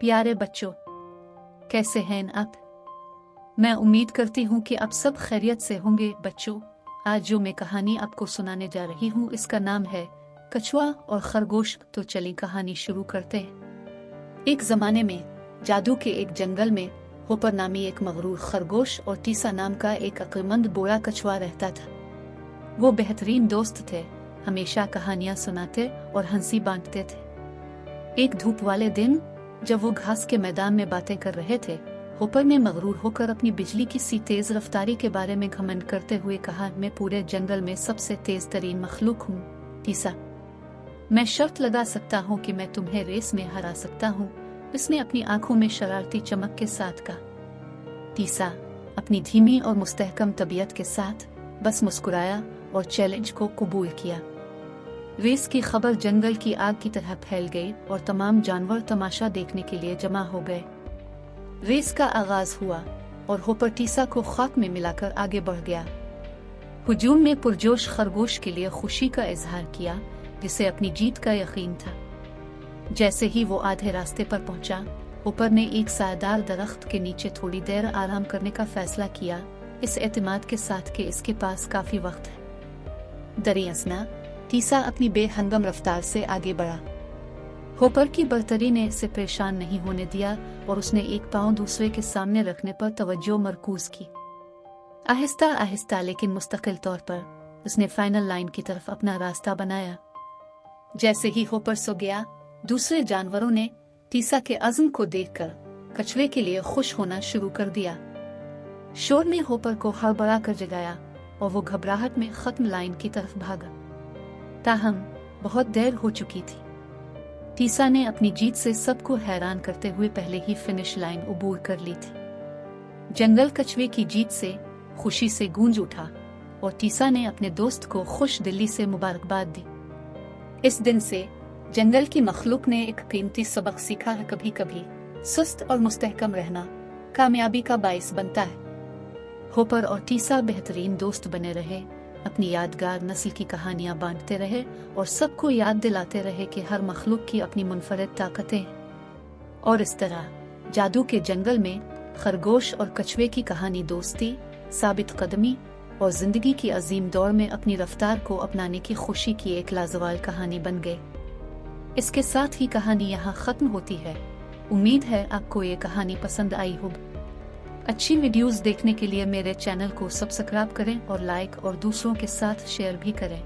प्यारे बच्चों, कैसे हैं आप? मैं उम्मीद करती हूँ कि आप सब खैरियत से होंगे। बच्चों, आज जो मैं कहानी आपको सुनाने जा रही हूँ इसका नाम है कछुआ और खरगोश। तो चलिए कहानी शुरू करते हैं। एक जमाने में जादू के एक जंगल में होपर नामी एक मगरूर खरगोश और टीसा नाम का एक अक्लमंद बोरा कछुआ रहता था। वो बेहतरीन दोस्त थे, हमेशा कहानियां सुनाते और हंसी बांटते थे। एक धूप वाले दिन जब वो घास के मैदान में बातें कर रहे थे, होपर ने मगरूर होकर अपनी बिजली की सी तेज रफ्तारी के बारे में घमंड करते हुए कहा, मैं पूरे जंगल में सबसे तेज तरीन मखलूक हूँ टीसा। मैं शर्त लगा सकता हूँ कि मैं तुम्हें रेस में हरा सकता हूँ। उसने अपनी आंखों में शरारती चमक के साथ कहा। टीसा अपनी धीमी और मुस्तहकम तबीयत के साथ बस मुस्कुराया और चैलेंज को कबूल किया। रेस की खबर जंगल की आग की तरह फैल गई और तमाम जानवर तमाशा देखने के लिए जमा हो गए। रेस का आगाज हुआ और होपर टीसा को खाक में मिलाकर आगे बढ़ गया। हुजूम में पुरजोश खरगोश के लिए खुशी का इजहार किया, जिसे अपनी जीत का यकीन था। जैसे ही वो आधे रास्ते पर पहुंचा, होपर ने एक सायदार दरख्त के नीचे थोड़ी देर आराम करने का फैसला किया, इस एतमाद के साथ कि इसके पास काफी वक्त है। दरियासना टीसा अपनी बेहंगम रफ्तार से आगे बढ़ा। होपर की बर्तरी ने इसे परेशान नहीं होने दिया और उसने एक पांव दूसरे के सामने रखने पर तवज्जो मरकूज की। आहिस्ता आहिस्ता लेकिन मुस्तकिल तौर पर उसने फाइनल लाइन की तरफ अपना रास्ता बनाया। जैसे ही होपर सो गया, दूसरे जानवरों ने टीसा के अज़्म को देखकर कछुए के लिए खुश होना शुरू कर दिया। शोर ने होपर को हड़बड़ा कर जगाया और वो घबराहट में खत्म लाइन की तरफ भागा। ताहम बहुत देर हो चुकी थी। टीसा ने अपनी जीत से सबको हैरान करते हुए पहले ही फिनिश लाइन अबूर कर ली थी। जंगल कछुए की जीत से खुशी से गूंज उठा और टीसा ने अपने दोस्त को खुश दिली से मुबारकबाद दी। इस दिन से जंगल की मखलूक ने एक कीमती सबक सीखा है, कभी कभी सुस्त और मुस्तहकम रहना कामयाबी का बाइस बनता है। होपर और टीसा बेहतरीन दोस्त बने रहे, अपनी यादगार नस्ल की कहानियां बांटते रहे और सबको याद दिलाते रहे कि हर मखलूक की अपनी मुनफरद ताकतें हैं। और इस तरह जादू के जंगल में खरगोश और कछुए की कहानी दोस्ती, साबित कदमी और जिंदगी की अजीम दौड़ में अपनी रफ्तार को अपनाने की खुशी की एक लाजवाल कहानी बन गई। इसके साथ ही कहानी यहाँ खत्म होती है। उम्मीद है आपको ये कहानी पसंद आई होगी। अच्छी वीडियोस देखने के लिए मेरे चैनल को सब्सक्राइब करें और लाइक और दूसरों के साथ शेयर भी करें।